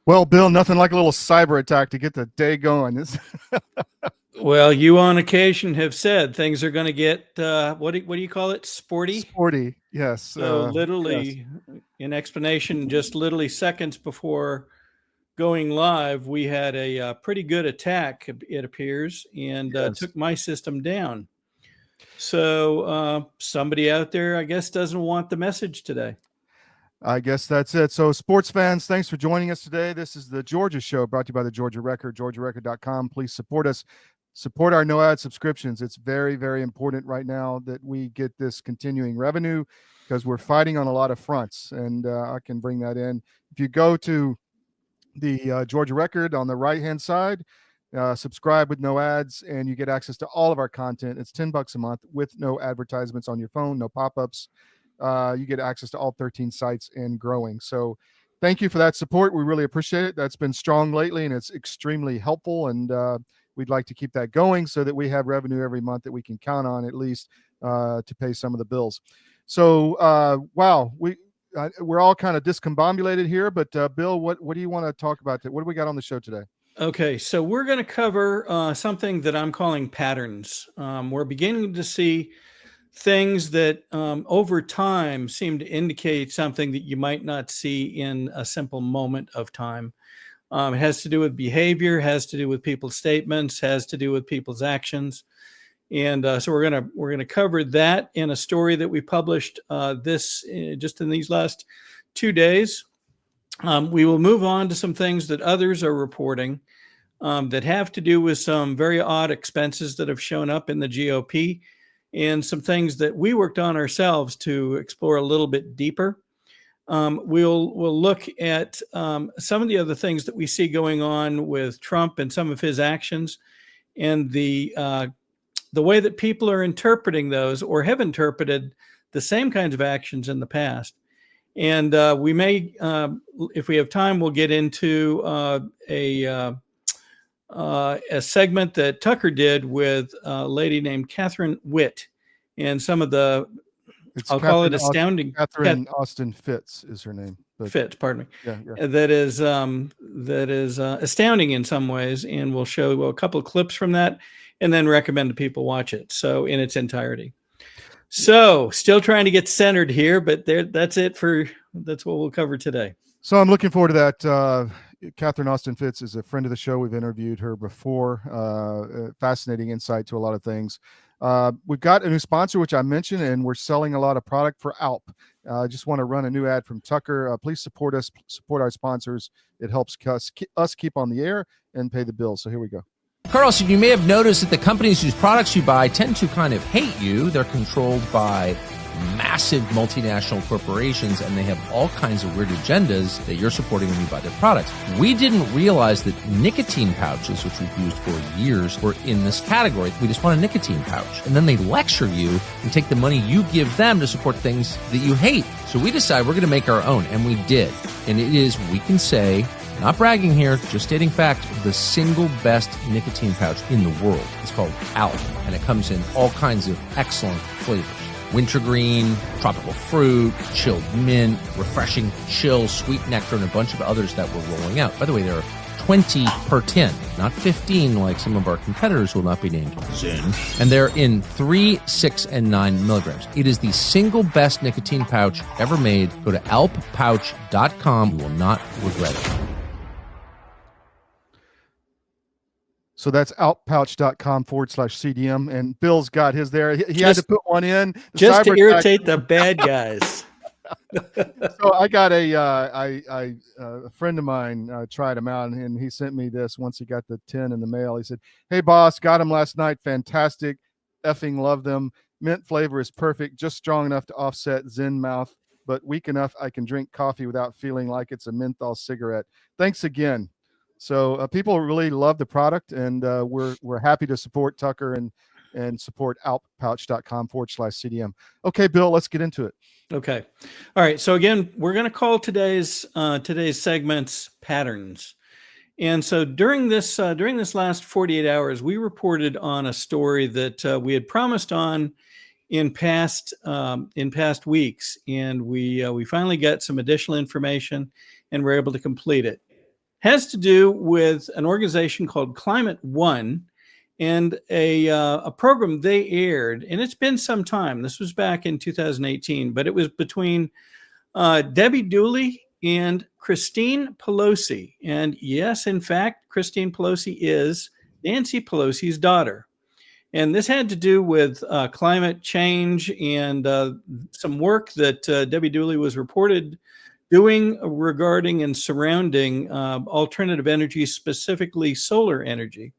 Well, Bill, nothing like a little cyber attack to get the day going. Well, you on occasion have said things are going to get what do you call it? Sporty. Sporty, yes, So yes, literally, in explanation, just literally seconds before going live, we had a pretty good attack. It appears, and yes. took my system down. So somebody out there, I guess, doesn't want the message today. I guess that's it. So, sports fans, thanks for joining us today. This is the Georgia Show brought to you by the Georgia Record, georgiarecord.com. Please support us. Support our no ad subscriptions. It's very, very important right now that we get this continuing revenue because we're fighting on a lot of fronts. And I can bring that in. If you go to the Georgia Record on the right-hand side, subscribe with no ads, and you get access to all of our content. It's $10 a month with no advertisements on your phone, no pop-ups. You get access to all 13 sites and growing. So thank you for that support. We really appreciate it. That's been strong lately, and it's extremely helpful. And we'd like to keep that going so that we have revenue every month that we can count on at least to pay some of the bills. So, wow, we're all kind of discombobulated here, but Bill, what do you want to talk about? What do we got on the show today? Okay, so we're going to cover something that I'm calling patterns. We're beginning to see things that over time seem to indicate something that you might not see in a simple moment of time. It has to do with behavior, has to do with people's statements, has to do with people's actions. And so we're gonna cover that in a story that we published just in these last 2 days. We will move on to some things that others are reporting that have to do with some very odd expenses that have shown up in the GOP and some things that we worked on ourselves to explore a little bit deeper. We'll look at some of the other things that we see going on with Trump and some of his actions, and the way that people are interpreting those or have interpreted the same kinds of actions in the past. And we may, if we have time, we'll get into a segment that Tucker did with a lady named Catherine Witt, and some of the, I'll call it astounding. Catherine Austin Fitz is her name. Fitz, pardon me. Yeah. That is astounding in some ways, and we'll show a couple of clips from that, and then recommend to people watch it. So in its entirety. So still trying to get centered here, but that's what we'll cover today. So I'm looking forward to that. Catherine Austin Fitz is a friend of the show. We've interviewed her before. Fascinating insight to a lot of things. We've got a new sponsor, which I mentioned, and we're selling a lot of product for Alp. I just want to run a new ad from Tucker. Please support us, support our sponsors. It helps us keep on the air and pay the bills. So here we go. Carlson, you may have noticed that the companies whose products you buy tend to kind of hate you. They're controlled by massive multinational corporations, and they have all kinds of weird agendas that you're supporting when you buy their products. We didn't realize that nicotine pouches, which we've used for years, were in this category. We just want a nicotine pouch. And then they lecture you and take the money you give them to support things that you hate. So we decided we're going to make our own, and we did. And it is, we can say, not bragging here, just stating fact, the single best nicotine pouch in the world. It's called Alp, and it comes in all kinds of excellent flavors. Wintergreen, tropical fruit, chilled mint, refreshing chill, sweet nectar, and a bunch of others that we're rolling out. By the way, there are 20 per 10, not 15 like some of our competitors who will not be named Zen. And they're in 3, 6, and 9 milligrams. It is the single best nicotine pouch ever made. Go to alppouch.com. You will not regret it. So that's outpouch.com/CDM. And Bill's got his there. He had to put one in. Just to irritate the bad guys. So I got a friend of mine tried them out, and he sent me this once he got the 10 in the mail. He said, "Hey, boss, got them last night. Fantastic. Effing love them. Mint flavor is perfect. Just strong enough to offset Zen mouth, but weak enough I can drink coffee without feeling like it's a menthol cigarette. Thanks again." So people really love the product, and we're happy to support Tucker and support outpouch.com/CDM. Okay, Bill, let's get into it. Okay. All right. So again, we're going to call today's segments patterns. And so during this last 48 hours, we reported on a story that we had promised on in past weeks, and we finally got some additional information and were able to complete it. has to do with an organization called Climate One and a program they aired, and it's been some time. This was back in 2018, but it was between Debbie Dooley and Christine Pelosi. And yes, in fact, Christine Pelosi is Nancy Pelosi's daughter. And this had to do with climate change and some work that Debbie Dooley was reported doing regarding and surrounding alternative energy, specifically solar energy.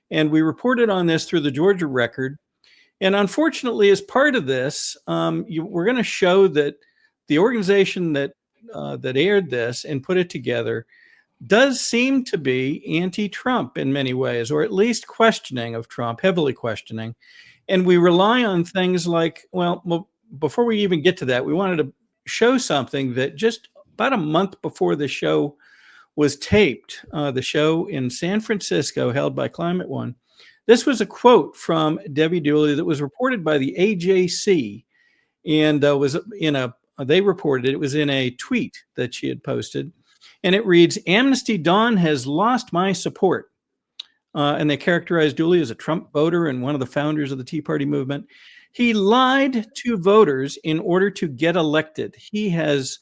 And we reported on this through the Georgia Record. And unfortunately, as part of this, we're going to show that the organization that aired this and put it together does seem to be anti-Trump in many ways, or at least questioning of Trump, heavily questioning. And we rely on things like, well, before we even get to that, we wanted to show something that just about a month before the show was taped, the show in San Francisco held by Climate One. This was a quote from Debbie Dooley that was reported by the AJC, and they reported it was in a tweet that she had posted. And it reads, "Amnesty Dawn has lost my support." And they characterized Dooley as a Trump voter and one of the founders of the Tea Party movement. He lied to voters in order to get elected. He has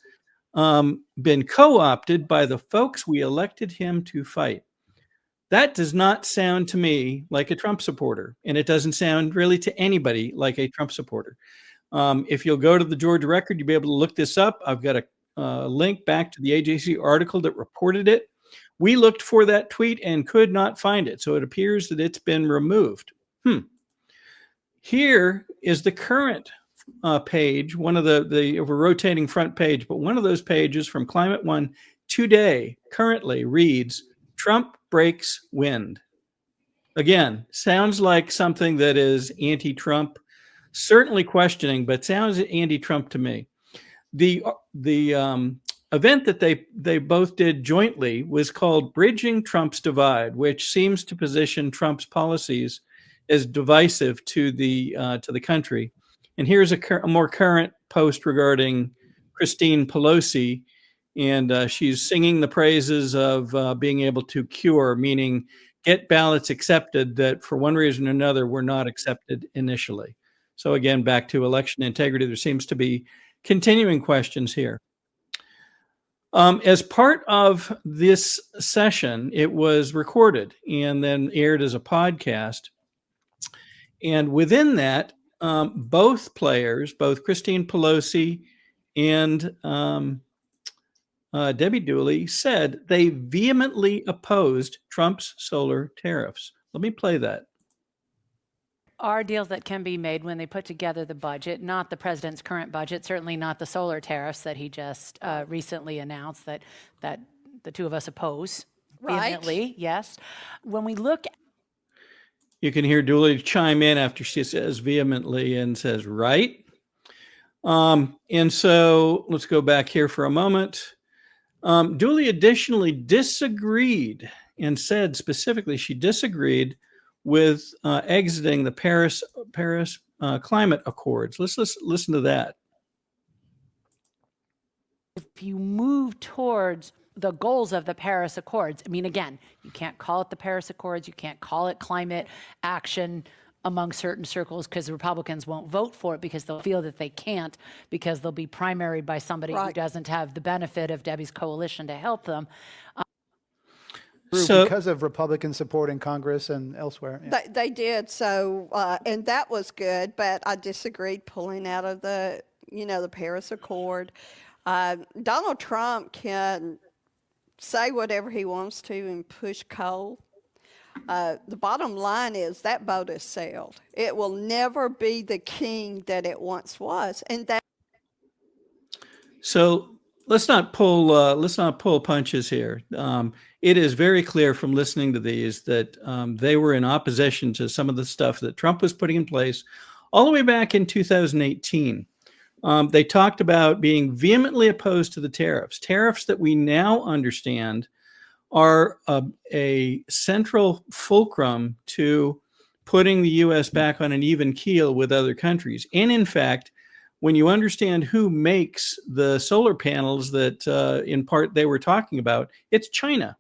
been co-opted by the folks we elected him to fight. That does not sound to me like a Trump supporter, and it doesn't sound really to anybody like a Trump supporter. If you'll go to the Georgia Record, you'll be able to look this up. I've got a link back to the AJC article that reported it. We looked for that tweet and could not find it, so it appears that it's been removed. Here is the current page, one of the rotating front page, but one of those pages from Climate One today currently reads, "Trump breaks wind." Again, sounds like something that is anti-Trump, certainly questioning, but sounds anti-Trump to me. The event that they both did jointly was called Bridging Trump's Divide, which seems to position Trump's policies as divisive to the country. And here's a more current post regarding Christine Pelosi, and she's singing the praises of being able to cure, meaning get ballots accepted that for one reason or another were not accepted initially. So again, back to election integrity, there seems to be continuing questions here. As part of this session, it was recorded and then aired as a podcast. And within that, both players, both Christine Pelosi and Debbie Dooley, said they vehemently opposed Trump's solar tariffs. Let me play that. Are deals that can be made when they put together the budget, not the president's current budget, certainly not the solar tariffs that he just recently announced that the two of us oppose vehemently. Yes. When we look, you can hear Dooley chime in after she says vehemently and says, right. And so let's go back here for a moment. Dooley additionally disagreed and said specifically she disagreed with exiting the Paris climate accords. Let's listen to that. If you move towards the goals of the Paris Accords, I mean, again, you can't call it the Paris Accords, you can't call it climate action among certain circles because the Republicans won't vote for it because they'll feel that they can't because they'll be primaried by somebody who doesn't have the benefit of Debbie's coalition to help them. Because of Republican support in Congress and elsewhere. Yeah. They did. So, and that was good, but I disagreed pulling out of the Paris Accord. Donald Trump can say whatever he wants to and push coal. The bottom line is that boat has sailed. It will never be the king that it once was. And that. So let's not pull punches here. It is very clear from listening to these that they were in opposition to some of the stuff that Trump was putting in place all the way back in 2018. They talked about being vehemently opposed to the tariffs that we now understand are a central fulcrum to putting the U.S. back on an even keel with other countries. And in fact, when you understand who makes the solar panels that in part they were talking about, it's China.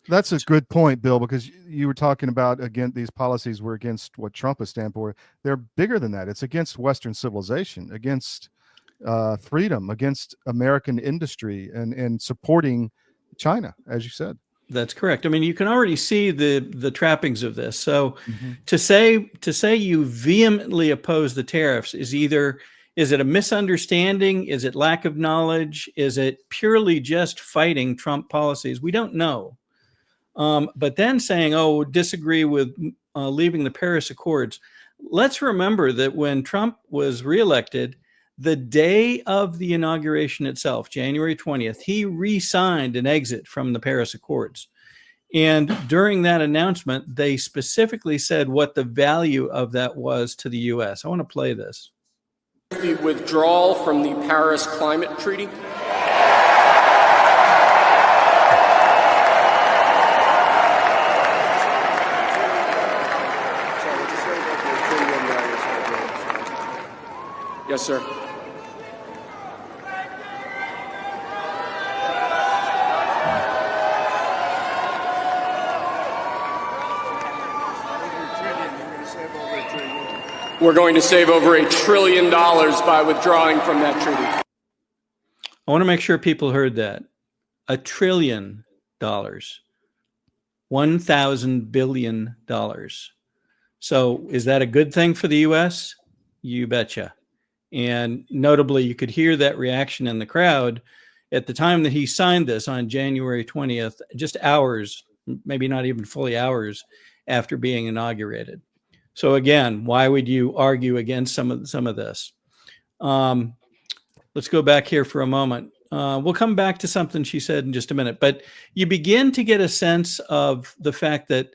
That's a good point, Bill, because you were talking about, again, these policies were against what Trump is standing for. They're bigger than that. It's against Western civilization, against freedom, against American industry, and supporting China, as you said. That's correct. I mean, you can already see the trappings of this. So Mm-hmm. to say you vehemently oppose the tariffs is it a misunderstanding? Is it lack of knowledge? Is it purely just fighting Trump policies? We don't know. But then saying, oh, disagree with leaving the Paris Accords. Let's remember that when Trump was reelected, the day of the inauguration itself, January 20th, he re-signed an exit from the Paris Accords. And during that announcement, they specifically said what the value of that was to the U.S. I want to play this. The withdrawal from the Paris Climate Treaty. Yes, sir. We're going to save over $1 trillion by withdrawing from that treaty. I want to make sure people heard that. $1 trillion. $1,000 billion. So is that a good thing for the U.S.? You betcha. And notably, you could hear that reaction in the crowd at the time that he signed this on January 20th, just hours, maybe not even fully hours after being inaugurated. So again, why would you argue against some of this? Let's go back here for a moment. We'll come back to something she said in just a minute, but you begin to get a sense of the fact that,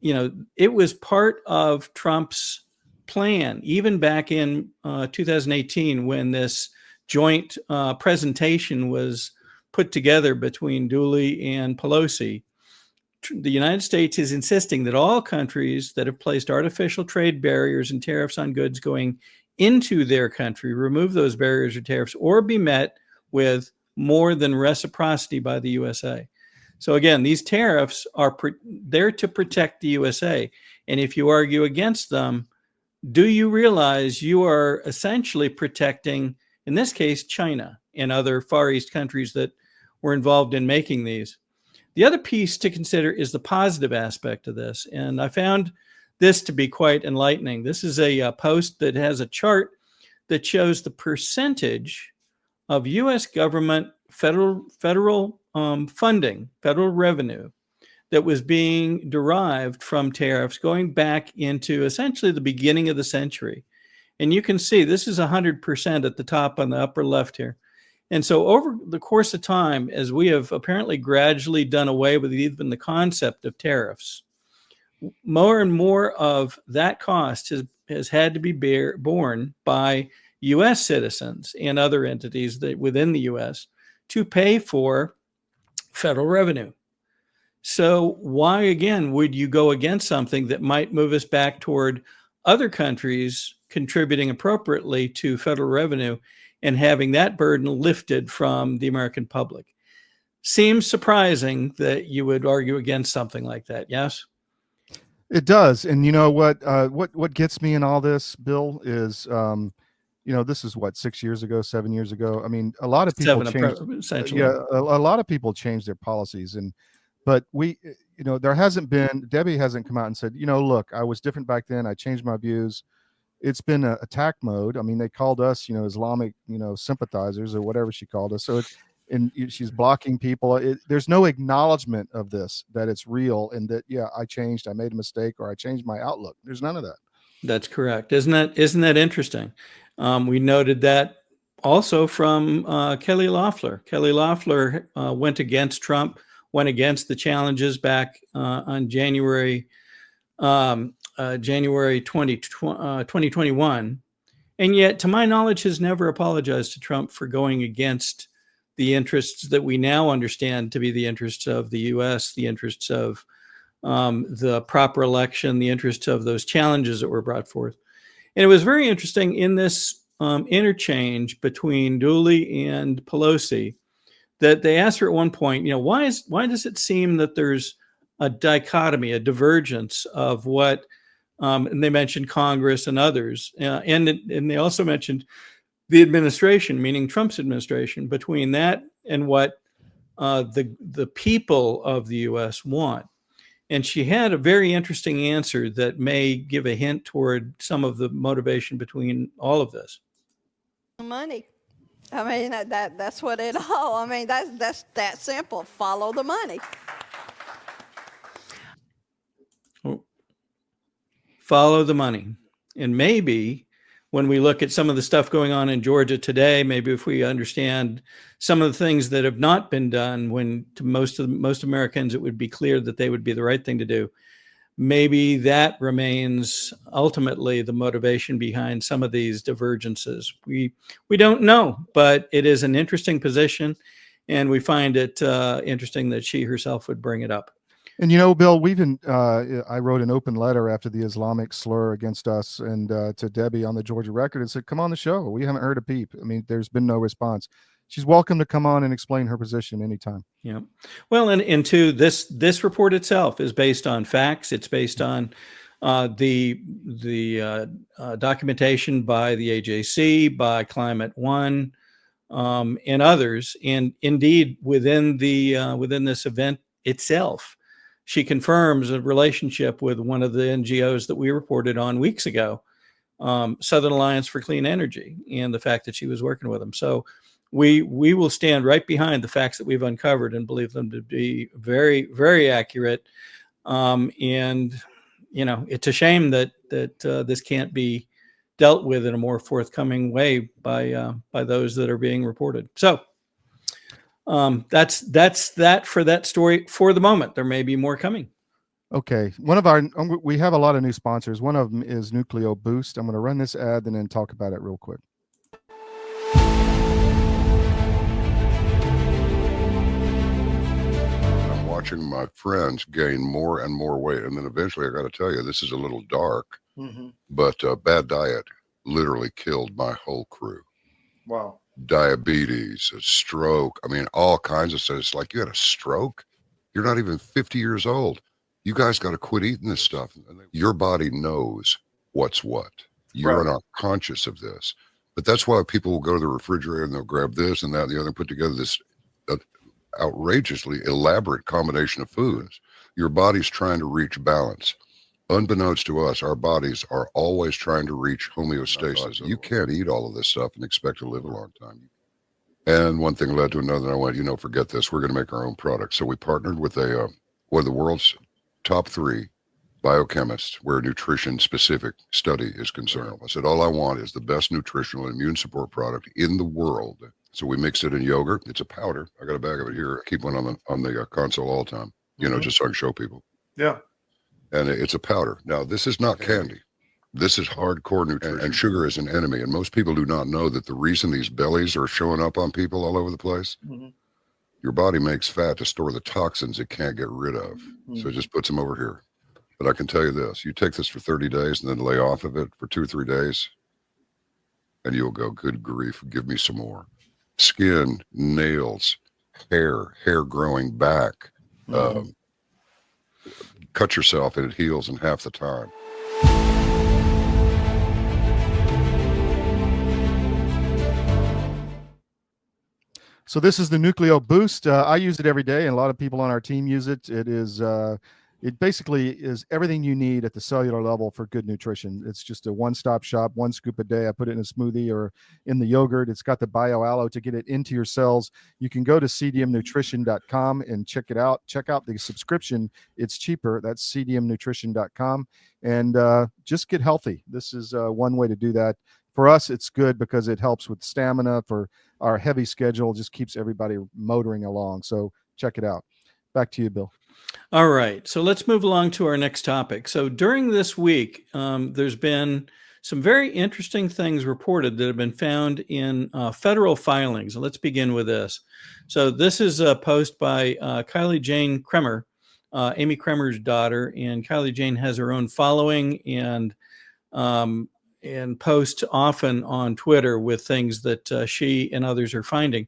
you know, it was part of Trump's plan, even back in 2018, when this joint presentation was put together between Dooley and Pelosi. The United States is insisting that all countries that have placed artificial trade barriers and tariffs on goods going into their country remove those barriers or tariffs or be met with more than reciprocity by the USA. So again, these tariffs are there to protect the USA. And if you argue against them, do you realize you are essentially protecting, in this case, China and other Far East countries that were involved in making these? The other piece to consider is the positive aspect of this. And I found this to be quite enlightening. This is a post that has a chart that shows the percentage of U.S. government federal funding, federal revenue that was being derived from tariffs going back into essentially the beginning of the century. And you can see this is 100% at the top on the upper left here. And so over the course of time, as we have apparently gradually done away with even the concept of tariffs, more and more of that cost has had to be borne by U.S. citizens and other entities that within the U.S. to pay for federal revenue. So why, again, would you go against something that might move us back toward other countries contributing appropriately to federal revenue and having that burden lifted from the American public? Seems surprising that you would argue against something like that, yes? It does. And you know what gets me in all this, Bill, is this is what, 6 years ago, 7 years ago. I mean, a lot of people changed. Essentially. Yeah, a lot of people changed their policies, but there hasn't been. Debbie hasn't come out and said, look, I was different back then. I changed my views. It's been an attack mode. I mean, they called us, Islamic, sympathizers or whatever she called us. So she's blocking people. There's no acknowledgement of this, that it's real and that, yeah, I changed, I made a mistake, or I changed my outlook. There's none of that. That's correct. Isn't that interesting? We noted that also from Kelly Loeffler. Kelly Loeffler went against Trump, went against the challenges back on January 2021, and yet, to my knowledge, has never apologized to Trump for going against the interests that we now understand to be the interests of the U.S., the interests of the proper election, the interests of those challenges that were brought forth. And it was very interesting in this interchange between Dooley and Pelosi that they asked her at one point, why does it seem that there's a dichotomy, a divergence of what, and they mentioned Congress and others, and they also mentioned the administration, meaning Trump's administration, between that and what the people of the U.S. want. And she had a very interesting answer that may give a hint toward some of the motivation between all of this. Money. I mean, that's what it all. I mean, that's that simple. Follow the money. Follow the money. And maybe when we look at some of the stuff going on in Georgia today, maybe if we understand some of the things that have not been done, when to most Americans it would be clear that they would be the right thing to do, maybe that remains ultimately the motivation behind some of these divergences. We don't know, but it is an interesting position, and we find it interesting that she herself would bring it up. And Bill, I wrote an open letter after the Islamic slur against us and to Debbie on the Georgia Record and said, come on the show. We haven't heard a peep. I mean, there's been no response. She's welcome to come on and explain her position anytime. Yeah. Well, and to this report itself is based on facts. It's based on the documentation by the AJC, by Climate One, and others. And indeed, within this event itself, she confirms a relationship with one of the NGOs that we reported on weeks ago, Southern Alliance for Clean Energy, and the fact that she was working with them. So we will stand right behind the facts that we've uncovered and believe them to be very, very accurate. And it's a shame that this can't be dealt with in a more forthcoming way by those that are being reported. So that's that for that story for the moment. There may be more coming. Okay. We have a lot of new sponsors. One of them is Nucleo Boost. I'm going to run this ad and then talk about it real quick. I'm watching my friends gain more and more weight. And then eventually I got to tell you, this is a little dark, but bad diet literally killed my whole crew. Wow. Diabetes, a stroke. I mean, all kinds of stuff. It's like, you had a stroke? You're not even 50 years old. You guys got to quit eating this stuff. Your body knows what's what. You're not conscious of this. But that's why people will go to the refrigerator and they'll grab this and that and the other and put together this outrageously elaborate combination of foods. Your body's trying to reach balance. Unbeknownst to us, our bodies are always trying to reach homeostasis. You can't eat all of this stuff and expect to live a long time. And one thing led to another, and I went, forget this. We're going to make our own product. So we partnered with one of the world's top 3 biochemists where nutrition-specific study is concerned. I said, all I want is the best nutritional and immune support product in the world. So we mixed it in yogurt. It's a powder. I got a bag of it here. I keep one on the console all the time, just so I can show people. Yeah. And it's a powder. Now, this is not candy. This is hardcore nutrition. And sugar is an enemy. And most people do not know that the reason these bellies are showing up on people all over the place, your body makes fat to store the toxins it can't get rid of. So it just puts them over here. But I can tell you this, you take this for 30 days and then lay off of it for 2 or 3 days, and you'll go, good grief, give me some more. Skin, nails, hair growing back, cut yourself and it heals in half the time. So this is the Nucleo Boost. I use it every day, and a lot of people on our team use it. It basically is everything you need at the cellular level for good nutrition. It's just a one-stop shop, 1 scoop a day. I put it in a smoothie or in the yogurt. It's got the BioAllo to get it into your cells. You can go to cdmnutrition.com and check it out. Check out the subscription. It's cheaper. That's cdmnutrition.com. And just get healthy. This is one way to do that. For us, it's good because it helps with stamina. For our heavy schedule, just keeps everybody motoring along. So check it out. Back to you, Bill. All right. So let's move along to our next topic. So during this week, there's been some very interesting things reported that have been found in federal filings. And let's begin with this. So this is a post by Kylie Jane Kremer, Amy Kremer's daughter. And Kylie Jane has her own following and posts often on Twitter with things that she and others are finding.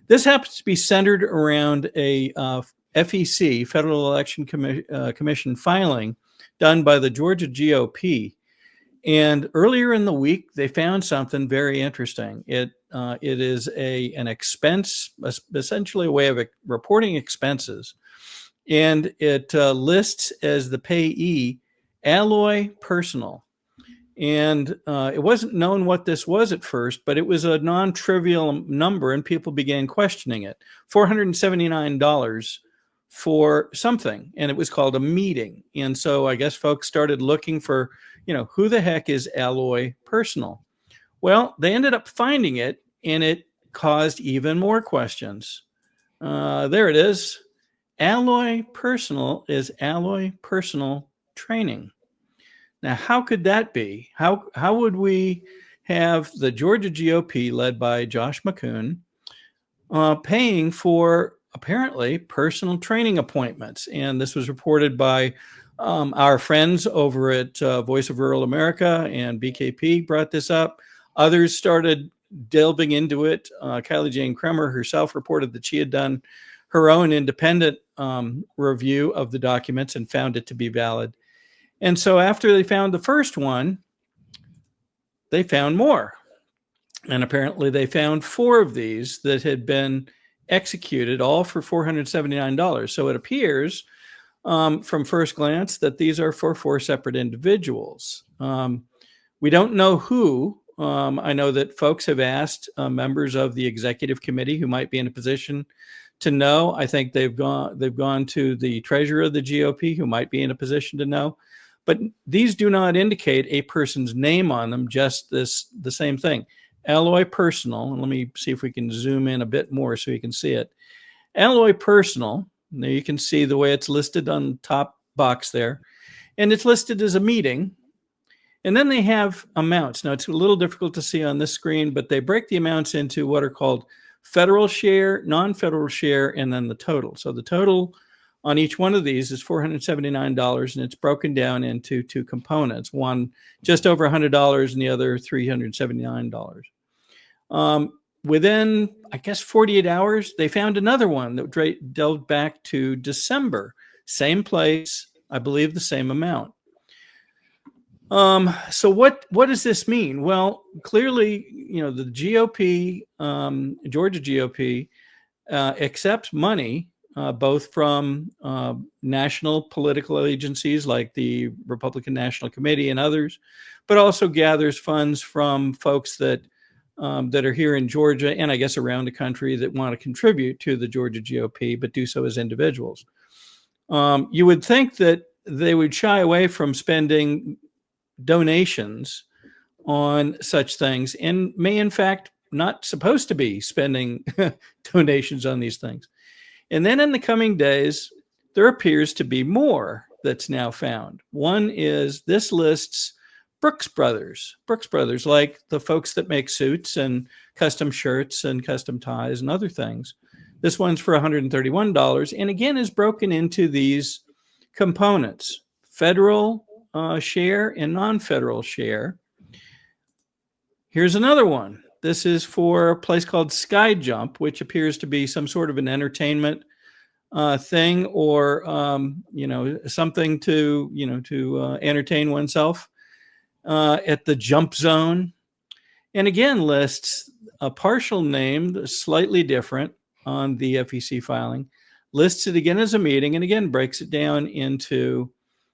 This happens to be centered around a FEC, Federal Election Commission filing done by the Georgia GOP. And earlier in the week, they found something very interesting. It is an expense, essentially a way of reporting expenses. And it lists as the payee Alloy Personal. And it wasn't known what this was at first, but it was a non-trivial number, and people began questioning it. $479 for something, and it was called a meeting. And so I guess folks started looking for, who the heck is Alloy Personal? Well, they ended up finding it, and it caused even more questions. There it is. Alloy Personal is Alloy Personal Training. Now, how could that be? How would we have the Georgia GOP, led by Josh McCoon, paying for apparently personal training appointments? And this was reported by our friends over at Voice of Rural America, and BKP brought this up. Others started delving into it. Kylie Jane Kremer herself reported that she had done her own independent review of the documents and found it to be valid. And so after they found the first one, they found more. And apparently they found 4 of these that had been executed, all for $479. So it appears from first glance that these are for 4 separate individuals. We don't know who. I know that folks have asked members of the executive committee who might be in a position to know. I think they've gone to the treasurer of the GOP, who might be in a position to know. But these do not indicate a person's name on them, just the same thing. Alloy Personal, and let me see if we can zoom in a bit more so you can see it. Alloy Personal, there you can see the way it's listed on the top box there. And it's listed as a meeting. And then they have amounts. Now, it's a little difficult to see on this screen, but they break the amounts into what are called federal share, non-federal share, and then the total. So the total on each one of these is $479, and it's broken down into 2 components, one just over $100 and the other $379. Within, I guess, 48 hours, they found another one that delved back to December. Same place, I believe the same amount. So what does this mean? Well, clearly, the GOP, Georgia GOP, accepts money both from national political agencies like the Republican National Committee and others, but also gathers funds from folks that are here in Georgia and I guess around the country that want to contribute to the Georgia GOP, but do so as individuals. You would think that they would shy away from spending donations on such things, and may in fact not supposed to be spending donations on these things. And then in the coming days, there appears to be more that's now found. One is this lists Brooks Brothers, like the folks that make suits and custom shirts and custom ties and other things. This one's for $131, and again is broken into these components: federal share and non-federal share. Here's another one. This is for a place called Sky Jump, which appears to be some sort of an entertainment thing, or something to entertain oneself at the Jump Zone. And again, lists a partial name, slightly different on the FEC filing, lists it again as a meeting, and again breaks it down into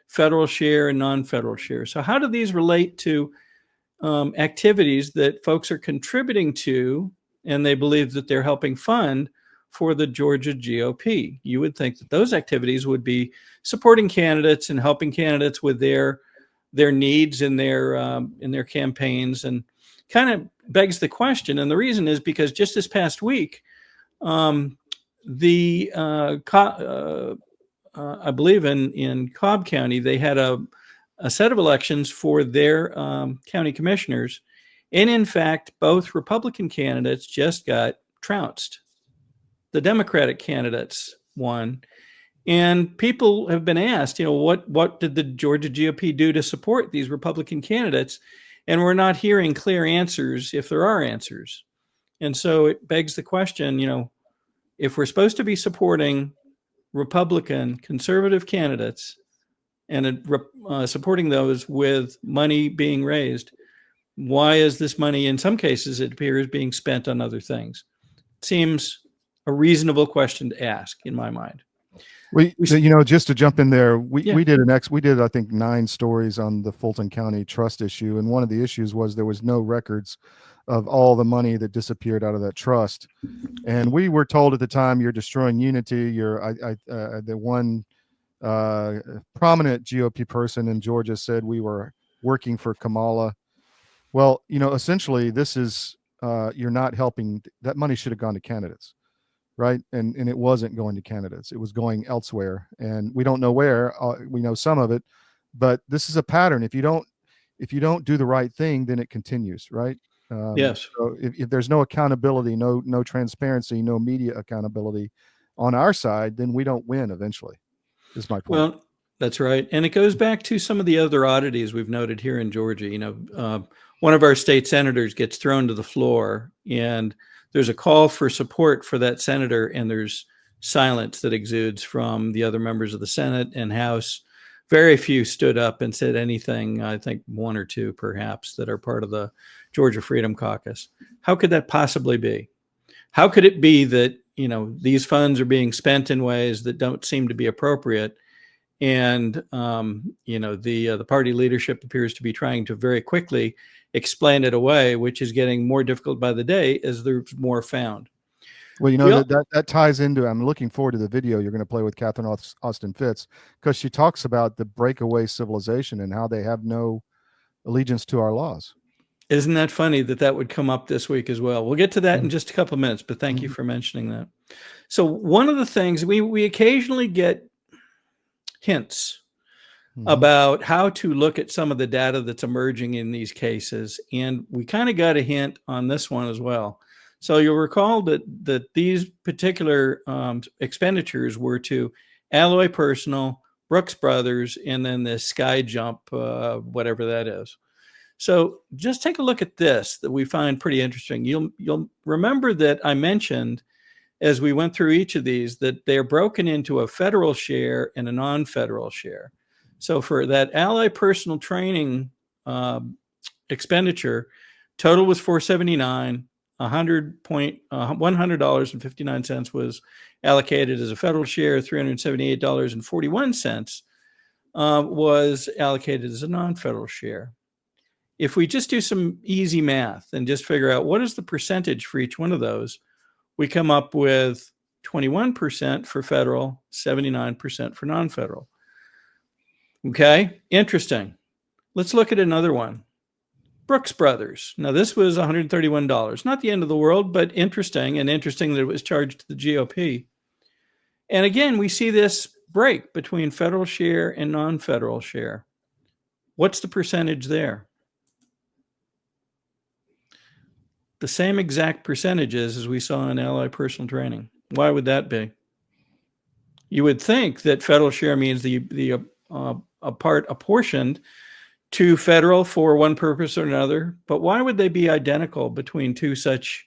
federal share and non-federal share. So how do these relate to activities that folks are contributing to, and they believe that they're helping fund for the Georgia GOP? You would think that those activities would be supporting candidates and helping candidates with their needs in their campaigns, and kind of begs the question. And the reason is because just this past week, I believe in Cobb County, they had a set of elections for their county commissioners. And in fact, both Republican candidates just got trounced. The Democratic candidates won. And people have been asked, what did the Georgia GOP do to support these Republican candidates? And we're not hearing clear answers, if there are answers. And so it begs the question, if we're supposed to be supporting Republican conservative candidates and supporting those with money being raised, why is this money, in some cases, it appears, being spent on other things? Seems a reasonable question to ask in my mind. Just to jump in there, we Yeah. did I think 9 stories on the Fulton County trust issue, and one of the issues was there was no records of all the money that disappeared out of that trust, and we were told at the time, you're destroying unity. The one prominent GOP person in Georgia said we were working for Kamala. Well, essentially, this is you're not helping. That money should have gone to candidates. Right. And it wasn't going to candidates. It was going elsewhere. And we don't know where. We know some of it, but this is a pattern. If you don't do the right thing, then it continues. Right. Yes. So if there's no accountability, no transparency, no media accountability on our side, then we don't win eventually, is my point. Well, that's right. And it goes back to some of the other oddities we've noted here in Georgia. One of our state senators gets thrown to the floor, and there's a call for support for that senator, and there's silence that exudes from the other members of the Senate and House. Very few stood up and said anything. I think 1 or 2 perhaps that are part of the Georgia Freedom Caucus. How could that possibly be? How could it be that, these funds are being spent in ways that don't seem to be appropriate? And, the party leadership appears to be trying to very quickly explain it away, which is getting more difficult by the day as there's more found. Well, that ties into, I'm looking forward to the video you're going to play with Catherine Austin Fitts, because she talks about the breakaway civilization and how they have no allegiance to our laws. Isn't that funny that would come up this week as well? We'll get to that in just a couple of minutes, but thank you for mentioning that. So one of the things we occasionally get hints about how to look at some of the data that's emerging in these cases. And we kind of got a hint on this one as well. So you'll recall that these particular expenditures were to Alloy Personal, Brooks Brothers, and then the Sky Jump, whatever that is. So just take a look at this that we find pretty interesting. You'll remember that I mentioned as we went through each of these that they're broken into a federal share and a non-federal share. So for that Ally Personal Training expenditure, total was $479. $100.59 was allocated as a federal share. $378.41 was allocated as a non-federal share. If we just do some easy math and just figure out what is the percentage for each one of those, we come up with 21% for federal, 79% for non-federal. Okay, interesting. Let's look at another one. Brooks Brothers. Now, this was $131. Not the end of the world, but interesting, and interesting that it was charged to the GOP. And again, we see this break between federal share and non-federal share. What's the percentage there? The same exact percentages as we saw in Ally Personal Training. Why would that be? You would think that federal share means the part apportioned to federal for one purpose or another, but why would they be identical between two such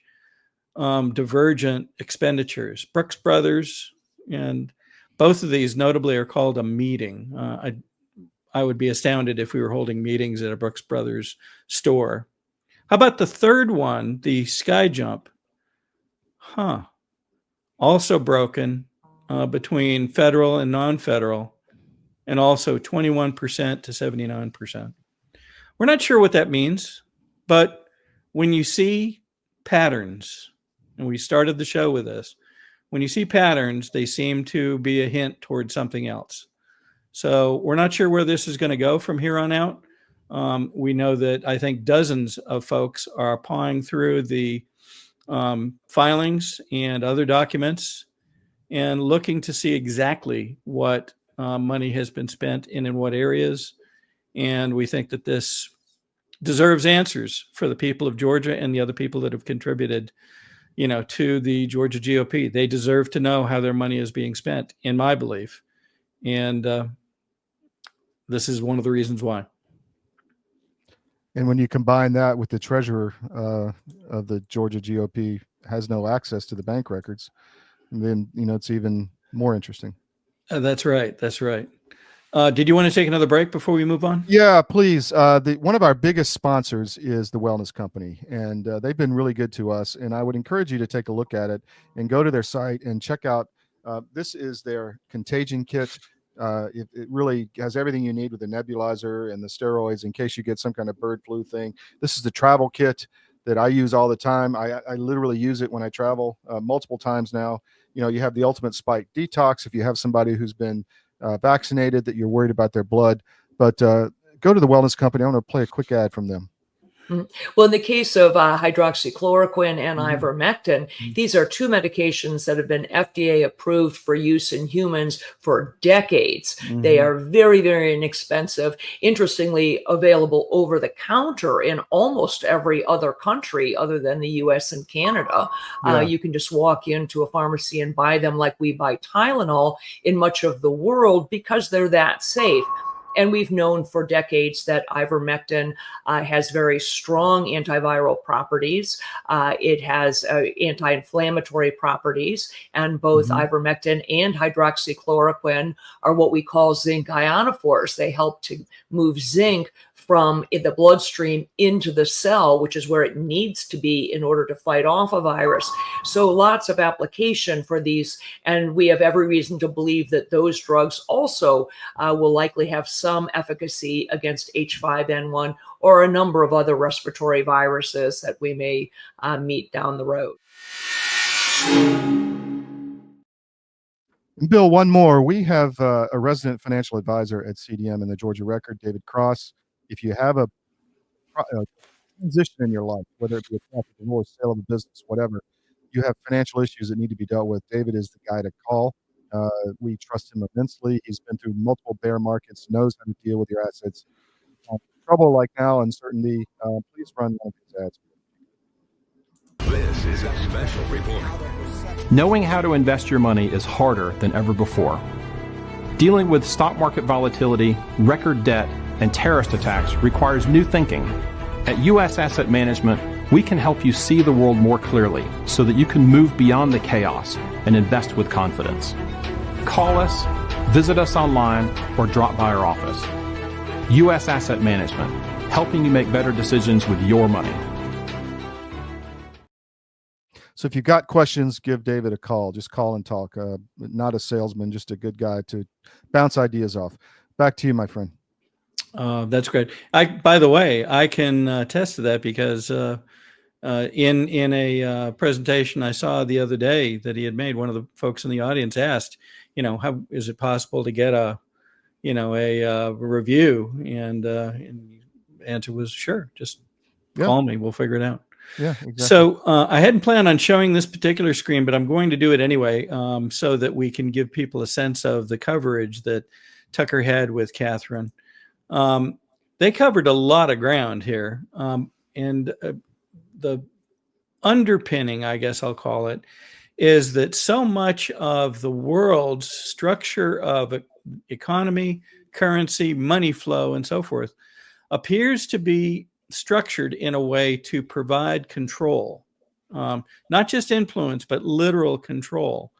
divergent expenditures? Brooks Brothers, and both of these notably are called a meeting. I would be astounded if we were holding meetings at a Brooks Brothers store. How about the third one, the Sky Jump? Also broken between federal and non-federal, and also 21% to 79%. We're not sure what that means, but when you see patterns, and we started the show with this, when you see patterns, they seem to be a hint towards something else. So we're not sure where this is going to go from here on out. We know that I think dozens of folks are pawing through the filings and other documents and looking to see exactly what money has been spent and in what areas. And we think that this deserves answers for the people of Georgia and the other people that have contributed, to the Georgia GOP. They deserve to know how their money is being spent, in my belief. And this is one of the reasons why. And when you combine that with the treasurer of the Georgia GOP has no access to the bank records, then, it's even more interesting. That's right. That's right. Did you want to take another break before we move on? Yeah, please. One of our biggest sponsors is the Wellness Company, and they've been really good to us. And I would encourage you to take a look at it and go to their site and check out. This is their contagion kit. It really has everything you need with the nebulizer and the steroids in case you get some kind of bird flu thing. This is the travel kit that I use all the time. I literally use it when I travel multiple times now. You have the ultimate spike detox if you have somebody who's been vaccinated that you're worried about their blood. But go to the Wellness Company. I want to play a quick ad from them. Well, in the case of hydroxychloroquine and ivermectin, these are two medications that have been FDA approved for use in humans for decades. They are very, very inexpensive. Interestingly, available over the counter in almost every other country other than the US and Canada. You can just walk into a pharmacy and buy them like we buy Tylenol in much of the world because they're that safe. And we've known for decades that ivermectin has very strong antiviral properties. It has anti-inflammatory properties, and both ivermectin and hydroxychloroquine are what we call zinc ionophores. They help to move zinc from the bloodstream into the cell, which is where it needs to be in order to fight off a virus. So lots of application for these, and we have every reason to believe that those drugs also will likely have some efficacy against H5N1 or a number of other respiratory viruses that we may meet down the road. Bill, one more. We have a resident financial advisor at CDM in the Georgia Record, David Cross. If you have a transition in your life, whether it be a profit, divorce, sale of a business, whatever, you have financial issues that need to be dealt with, David is the guy to call. We trust him immensely. He's been through multiple bear markets, knows how to deal with your assets. Trouble like now, uncertainty, please run one of his ads. This is a special report. Knowing how to invest your money is harder than ever before. Dealing with stock market volatility, record debt, and terrorist attacks requires new thinking. At U.S. Asset Management, we can help you see the world more clearly so that you can move beyond the chaos and invest with confidence. Call us, visit us online, or drop by our office. U.S. Asset Management, helping you make better decisions with your money. So if you've got questions, give David a call. Just call and talk. Not a salesman, just a good guy to bounce ideas off. Back to you, my friend. That's great. By the way, I can attest to that because in a presentation I saw the other day that he had made, one of the folks in the audience asked, how is it possible to get a review? And the answer was, sure, just call me. We'll figure it out. Yeah, exactly. So I hadn't planned on showing this particular screen, but I'm going to do it anyway, so that we can give people a sense of the coverage that Tucker had with Catherine. They covered a lot of ground here. And the underpinning, I guess I'll call it, is that so much of the world's structure of economy, currency, money flow, and so forth appears to be structured in a way to provide control, not just influence, but literal control.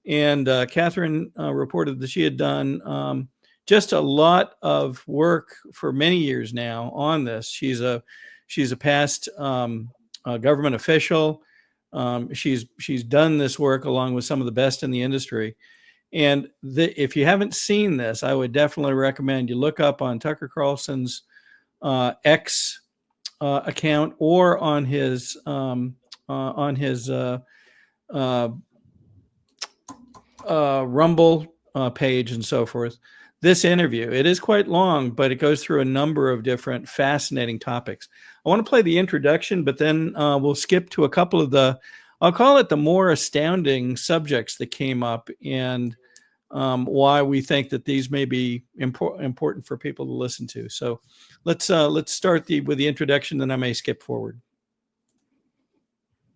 And Catherine reported that she had done just a lot of work for many years now on this. She's a past government official. She's done this work along with some of the best in the industry. And if you haven't seen this, I would definitely recommend you look up on Tucker Carlson's X account or on his Rumble page and so forth. This interview, it is quite long, but it goes through a number of different fascinating topics. I want to play the introduction, but then we'll skip to a couple of I'll call it the more astounding subjects that came up, and why we think that these may be important for people to listen to. So let's start with the introduction, then I may skip forward.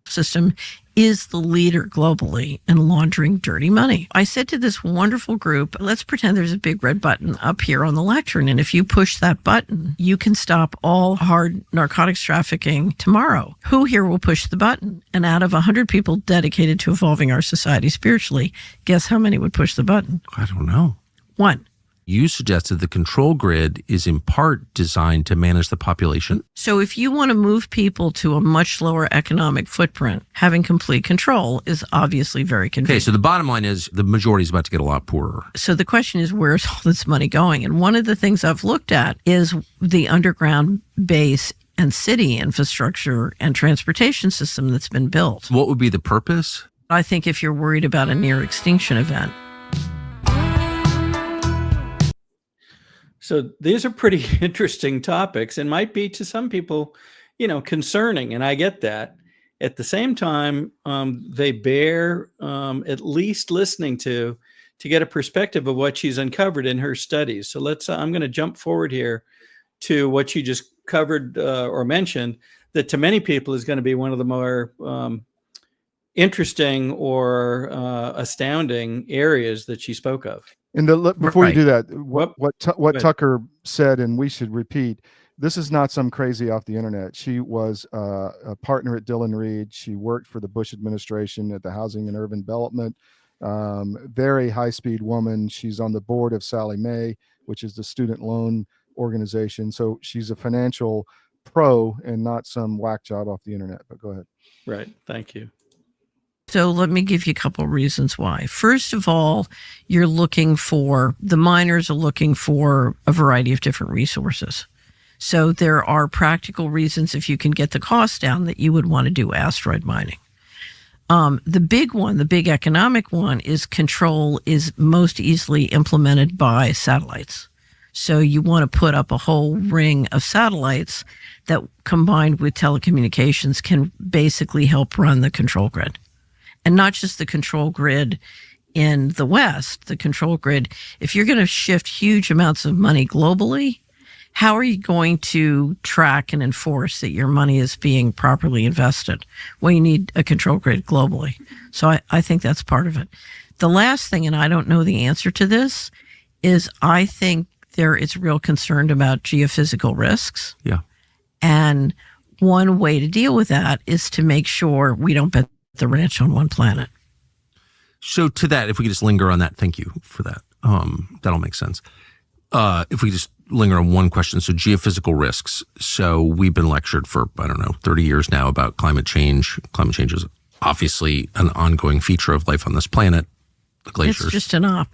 system is the leader globally in laundering dirty money. I said to this wonderful group, let's pretend there's a big red button up here on the lectern. And if you push that button, you can stop all hard narcotics trafficking tomorrow. Who here will push the button? And out of 100 people dedicated to evolving our society spiritually, guess how many would push the button? I don't know. 1. You suggested the control grid is in part designed to manage the population. So if you want to move people to a much lower economic footprint, having complete control is obviously very convenient. Okay, so the bottom line is the majority is about to get a lot poorer. So the question is, where's all this money going? And one of the things I've looked at is the underground base and city infrastructure and transportation system that's been built. What would be the purpose? I think if you're worried about a near extinction event. So these are pretty interesting topics and might be to some people, concerning. And I get that. At the same time, they bear at least listening to get a perspective of what she's uncovered in her studies. So I'm going to jump forward here to what you just covered or mentioned, that to many people is going to be one of the more interesting or astounding areas that she spoke of. And before Right. you do that, what Tucker said, and we should repeat, this is not some crazy off the internet. She was a partner at Dillon Reed. She worked for the Bush administration at the Housing and Urban Development. Very high-speed woman. She's on the board of Sallie Mae, which is the student loan organization. So she's a financial pro and not some whack job off the internet. But go ahead. Right. Thank you. So let me give you a couple of reasons why. First of all, the miners are looking for a variety of different resources. So there are practical reasons, if you can get the cost down, that you would want to do asteroid mining. The big economic one is control is most easily implemented by satellites. So you want to put up a whole ring of satellites that combined with telecommunications can basically help run the control grid. And not just the control grid in the West, the control grid. If you're going to shift huge amounts of money globally, how are you going to track and enforce that your money is being properly invested? Well, you need a control grid globally. So I think that's part of it. The last thing, and I don't know the answer to this, is I think there is real concern about geophysical risks. Yeah. And one way to deal with that is to make sure we don't bet the ranch on one planet. So to that, if we could just linger on that, thank you for that. That'll make sense. If we just linger on one question, so geophysical risks. So we've been lectured for, 30 years now about climate change. Climate change is obviously an ongoing feature of life on this planet. The glaciers. It's just an op.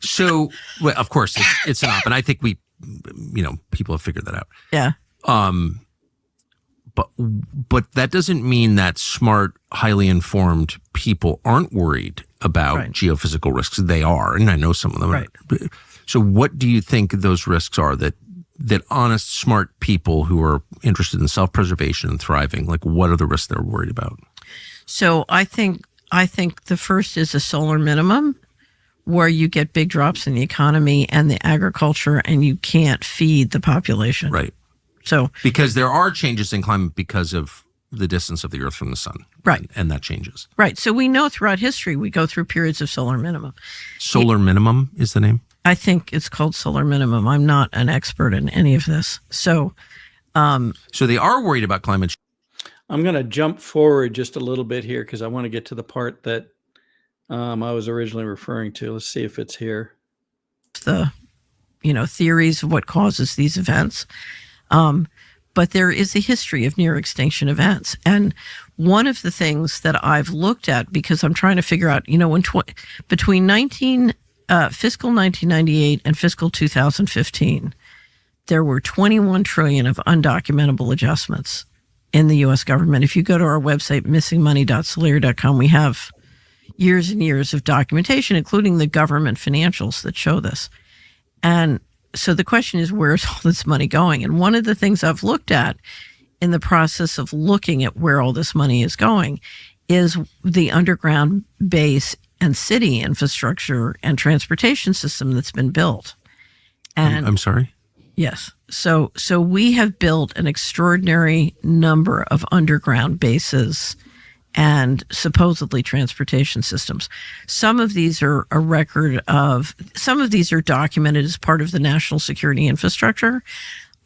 So, well, of course, it's an op. And I think people have figured that out. Yeah. But that doesn't mean that smart, highly informed people aren't worried about geophysical risks. They are, and I know some of them. Right. So what do you think those risks are that honest, smart people who are interested in self-preservation and thriving, like what are the risks they're worried about? So I think the first is a solar minimum, where you get big drops in the economy and the agriculture and you can't feed the population. Right. So because there are changes in climate because of the distance of the Earth from the sun. Right. And that changes. Right. So we know throughout history, we go through periods of solar minimum. Solar minimum is the name? I think it's called solar minimum. I'm not an expert in any of this. So they are worried about climate change. I'm going to jump forward just a little bit here because I want to get to the part that I was originally referring to. Let's see if it's here. The, theories of what causes these events. But there is a history of near extinction events. And one of the things that I've looked at, because I'm trying to figure out, between fiscal 1998 and fiscal 2015, there were 21 trillion of undocumentable adjustments in the U.S. government. If you go to our website, missingmoney.solera.com, we have years and years of documentation, including the government financials that show this. And so the question is, where's all this money going? And one of the things I've looked at in the process of looking at where all this money is going is the underground base and city infrastructure and transportation system that's been built. And I'm sorry? Yes. So we have built an extraordinary number of underground bases and supposedly transportation systems. Some of these are some of these are documented as part of the national security infrastructure.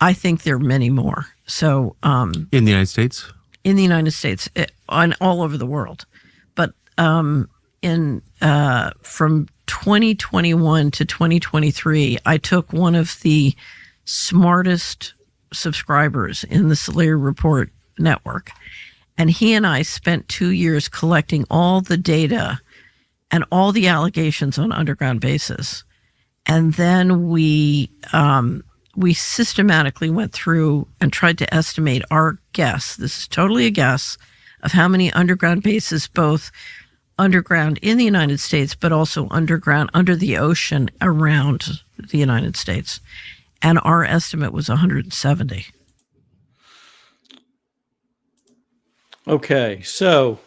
I think there are many more. So in the United States? In the United States, on all over the world. But from 2021 to 2023, I took one of the smartest subscribers in the Solari Report network, and he and I spent 2 years collecting all the data and all the allegations on underground bases. And then we systematically went through and tried to estimate our guess. This is totally a guess of how many underground bases, both underground in the United States, but also underground under the ocean around the United States. And our estimate was 170. Okay, so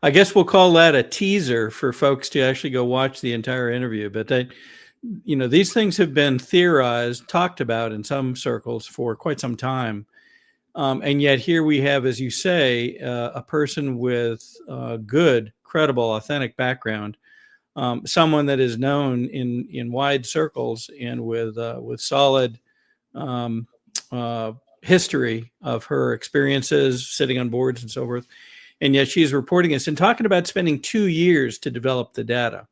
I guess we'll call that a teaser for folks to actually go watch the entire interview. But these things have been theorized, talked about in some circles for quite some time. And yet here we have, as you say, a person with good, credible, authentic background, someone that is known in wide circles and with solid history of her experiences sitting on boards and so forth. And yet she's reporting this and talking about spending 2 years to develop the data.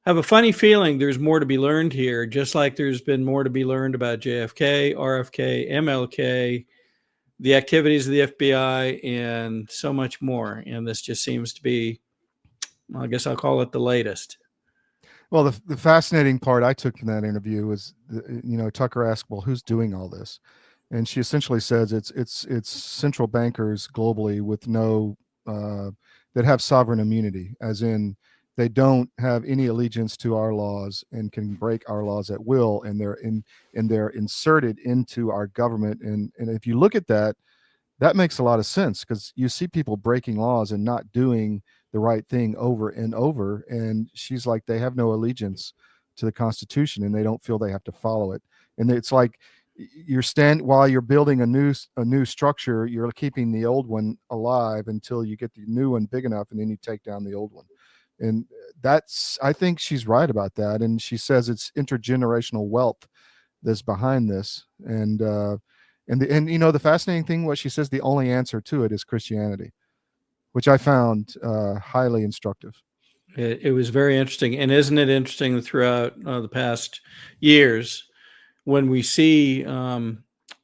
I have a funny feeling there's more to be learned here, just like there's been more to be learned about JFK, RFK, MLK, the activities of the FBI, and so much more. And this just seems to be, well, I guess I'll call it the latest. Well, the fascinating part I took from that interview was, Tucker asked, well, who's doing all this? And she essentially says it's central bankers globally with no that have sovereign immunity, as in they don't have any allegiance to our laws and can break our laws at will, and they're inserted into our government. And if you look at that makes a lot of sense, because you see people breaking laws and not doing the right thing over and over. And she's like, they have no allegiance to the Constitution and they don't feel they have to follow it. And it's like while you're building a new structure, you're keeping the old one alive until you get the new one big enough, and then you take down the old one. And I think she's right about that. And she says it's intergenerational wealth that's behind this. And the fascinating thing, what she says, the only answer to it is Christianity, which I found highly instructive. It was very interesting. And isn't it interesting throughout the past years, when we see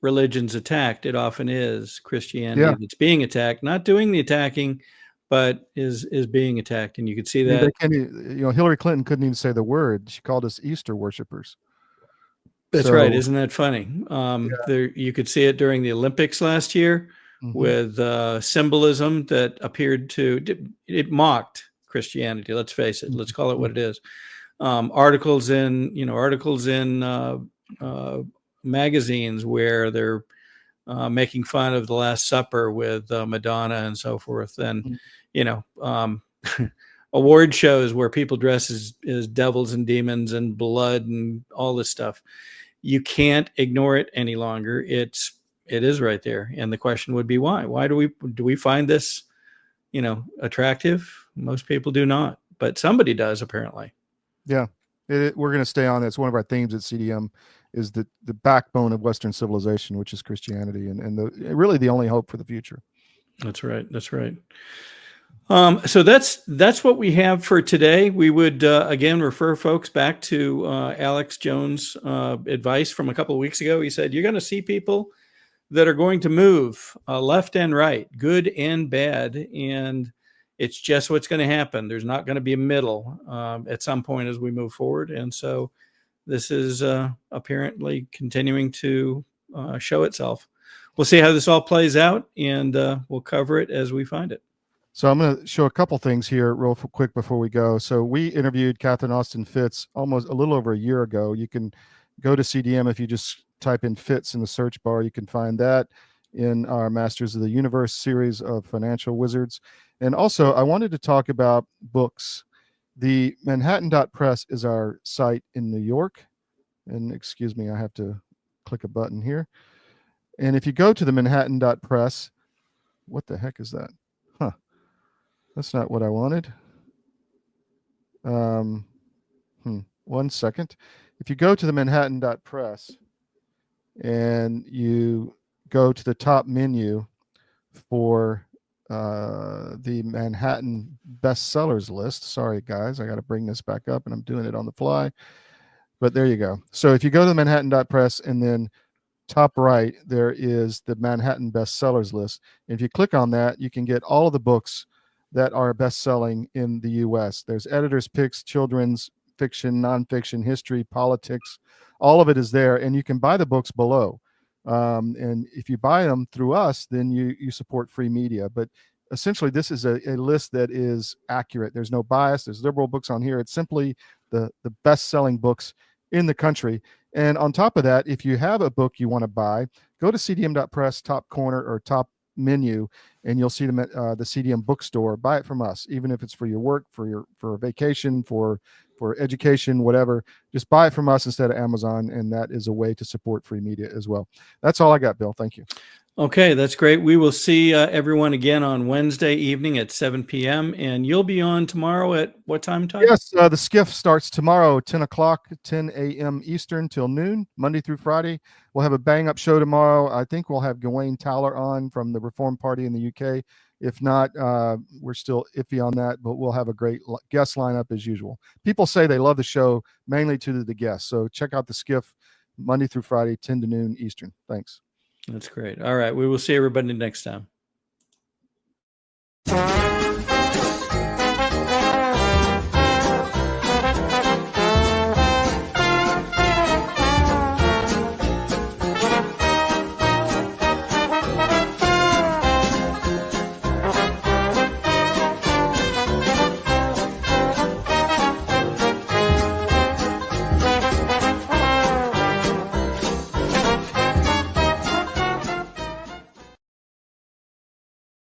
religions attacked, it often is Christianity that's being attacked, not doing the attacking, but is being attacked. And you could see that. Hillary Clinton couldn't even say the word. She called us Easter worshipers. That's right. Isn't that funny? There, you could see it during the Olympics last year with symbolism that appeared it mocked Christianity. Let's face it. Let's call it what it is. Articles in magazines where they're making fun of the Last Supper with Madonna and so forth. And, award shows where people dress as devils and demons and blood and all this stuff. You can't ignore it any longer. It is right there. And the question would be why? Why do we find this, attractive? Most people do not, but somebody does apparently. Yeah. We're going to stay on it. It's one of our themes at CDM, is the backbone of Western civilization, which is Christianity, and really the only hope for the future. That's right. So that's what we have for today. We would again refer folks back to Alex Jones' advice from a couple of weeks ago. He said, you're going to see people that are going to move left and right, good and bad, and it's just what's going to happen. There's not going to be a middle at some point as we move forward. And so this is apparently continuing to show itself. We'll see how this all plays out, and we'll cover it as we find it. So I'm going to show a couple things here real quick before we go. So we interviewed Catherine Austin Fitts almost a little over a year ago. You can go to CDM. If you just type in Fitts in the search bar, you can find that in our Masters of the Universe series of financial wizards. And also, I wanted to talk about books. The Manhattan.press is our site in New York, And excuse me, I have to click a button here. And if you go to the Manhattan.press, what the heck is that? Huh. That's not what I wanted. 1 second. If you go to the Manhattan.press and you go to the top menu for the Manhattan bestsellers list. Sorry, guys, I got to bring this back up and I'm doing it on the fly. But there you go. So if you go to the Manhattan.press and then top right, there is the Manhattan bestsellers list. And if you click on that, you can get all of the books that are best-selling in the U.S. There's editors' picks, children's fiction, nonfiction, history, politics. All of it is there, and you can buy the books below. And if you buy them through us, then you support free media. But essentially, this is a list that is accurate. There's no bias. There's liberal books on here. It's simply the best-selling books in the country. And on top of that, if you have a book you want to buy, go to cdm.press, top corner or top menu, and you'll see the CDM bookstore. Buy it from us, even if it's for your work, for a vacation, for education, whatever. Just buy it from us instead of Amazon, and that is a way to support free media as well. That's all I got, Bill. Thank you. Okay, that's great. We will see everyone again on Wednesday evening at 7 p.m. And you'll be on tomorrow at what time, Todd? Yes, the skiff starts tomorrow, 10 o'clock, 10 a.m. Eastern till noon, Monday through Friday. We'll have a bang-up show tomorrow. I think we'll have Gawain Towler on from the Reform Party in the UK. If not, we're still iffy on that, but we'll have a great guest lineup as usual. People say they love the show, mainly to the guests. So check out the skiff Monday through Friday, 10 to noon Eastern. Thanks. That's great. All right. We will see everybody next time.